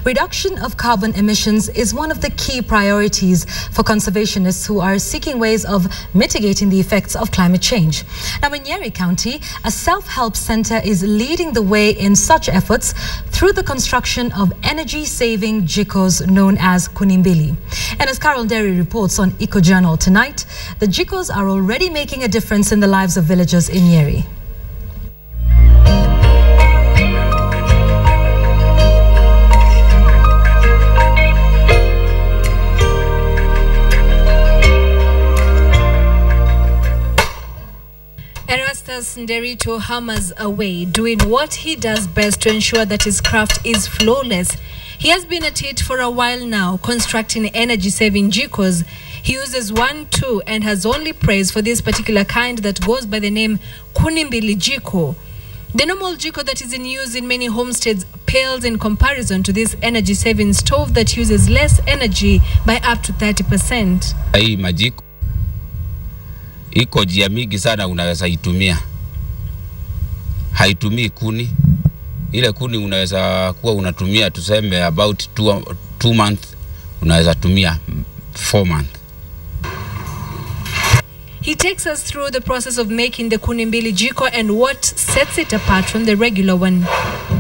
Reduction of carbon emissions is one of the key priorities for conservationists who are seeking ways of mitigating the effects of climate change. Now, in Nyeri County, a self-help center is leading the way in such efforts through the construction of energy-saving Jikos known as Kuni, mbili. And as Carol Derry reports on Eco Journal tonight, the Jikos are already making a difference in the lives of villagers in Nyeri. Nderito hammers away, doing what he does best to ensure that his craft is flawless. He has been at it for a while now, constructing energy-saving Jikos. He uses 1, 2, and has only praise for this particular kind that goes by the name Kuni, mbili Jiko. The normal Jiko that is in use in many homesteads pales in comparison to this energy-saving stove that uses less energy by up to 30%. Hii majiko iko njia mingi sana unaweza itumia. Haitumii kuni. Ile kuni unaweza kuwa unatumia tuseme about 2 months, unaweza tumia 4 months. He takes us through the process of making the Kuni, mbili Jiko and what sets it apart from the regular one.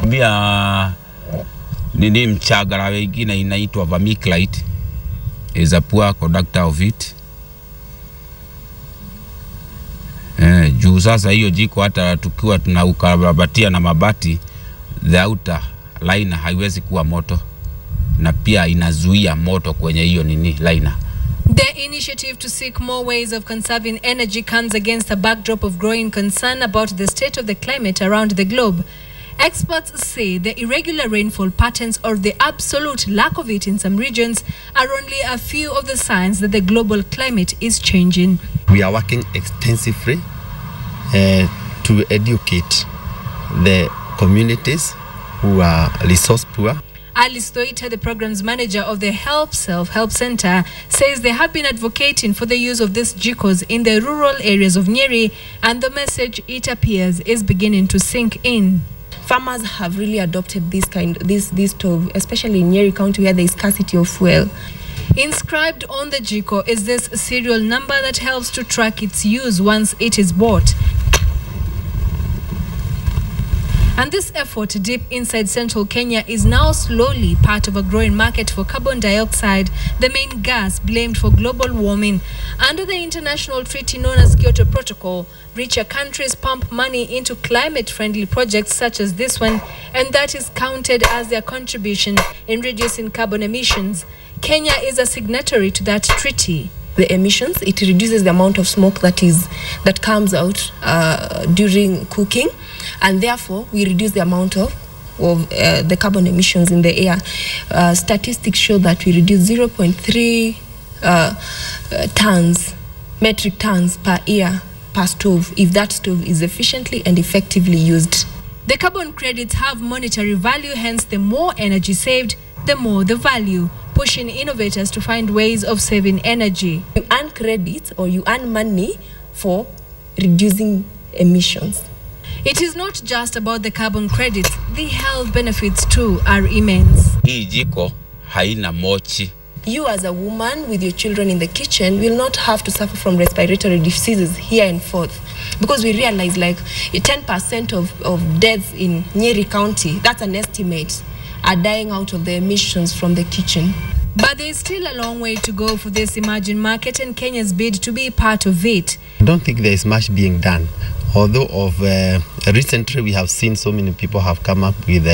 Bia nini mchagara wengine inaitwa vermiculite is a poor conductor of it. Juu sasa hiyo jiko hata tukiwa tunaukarabati na mabati, the outer liner haiwezi kuwa moto na pia inazuia moto kwenye hiyo nini liner. The initiative to seek more ways of conserving energy comes against a backdrop of growing concern about the state of the climate around the globe. Experts say the irregular rainfall patterns or the absolute lack of it in some regions are only a few of the signs that the global climate is changing. We are working extensively to educate the communities who are resource poor. Alice Toita, the programs manager of the Self-Help Center, says they have been advocating for the use of these Jikos in the rural areas of Nyeri, and the message, it appears, is beginning to sink in. Farmers have really adopted this stove, especially in Nyeri County where there is scarcity of fuel. Inscribed on the Jiko is this serial number that helps to track its use once it is bought. And this effort deep inside central Kenya is now slowly part of a growing market for carbon dioxide, the main gas blamed for global warming. Under the international treaty known as Kyoto Protocol, richer countries pump money into climate-friendly projects such as this one, and that is counted as their contribution in reducing carbon emissions. Kenya is a signatory to that treaty. The emissions, it reduces the amount of smoke that comes out during cooking, and therefore we reduce the amount of the carbon emissions in the air. Statistics show that we reduce 0.3 metric tons per year per stove if that stove is efficiently and effectively used. The carbon credits have monetary value, hence the more energy saved, the more the value, pushing innovators to find ways of saving energy. You earn credits or you earn money for reducing emissions. It is not just about the carbon credits, the health benefits too are immense. Hii jiko haina mochi. You as a woman with your children in the kitchen will not have to suffer from respiratory diseases here and forth, because we realize like 10% of deaths in Nyeri County, that's an estimate, are dying out of the emissions from the kitchen. But there is still a long way to go for this emerging market and Kenya's bid to be part of it. I don't think there is much being done. Although recently we have seen so many people have come up with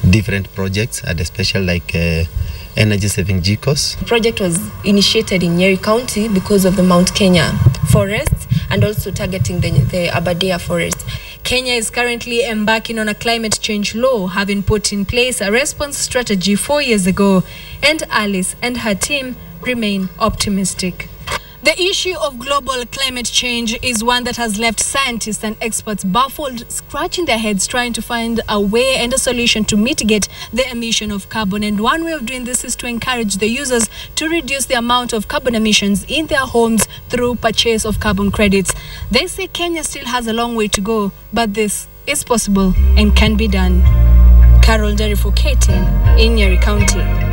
different projects, and especially like energy-saving Jikos. The project was initiated in Nyeri County because of the Mount Kenya forests and also targeting the Aberdare forest. Kenya is currently embarking on a climate change law, having put in place a response strategy 4 years ago, and Alice and her team remain optimistic. The issue of global climate change is one that has left scientists and experts baffled, scratching their heads trying to find a way and a solution to mitigate the emission of carbon. And one way of doing this is to encourage the users to reduce the amount of carbon emissions in their homes through purchase of carbon credits. They say Kenya still has a long way to go, but this is possible and can be done. Carol Derry for KTN in Nyeri County.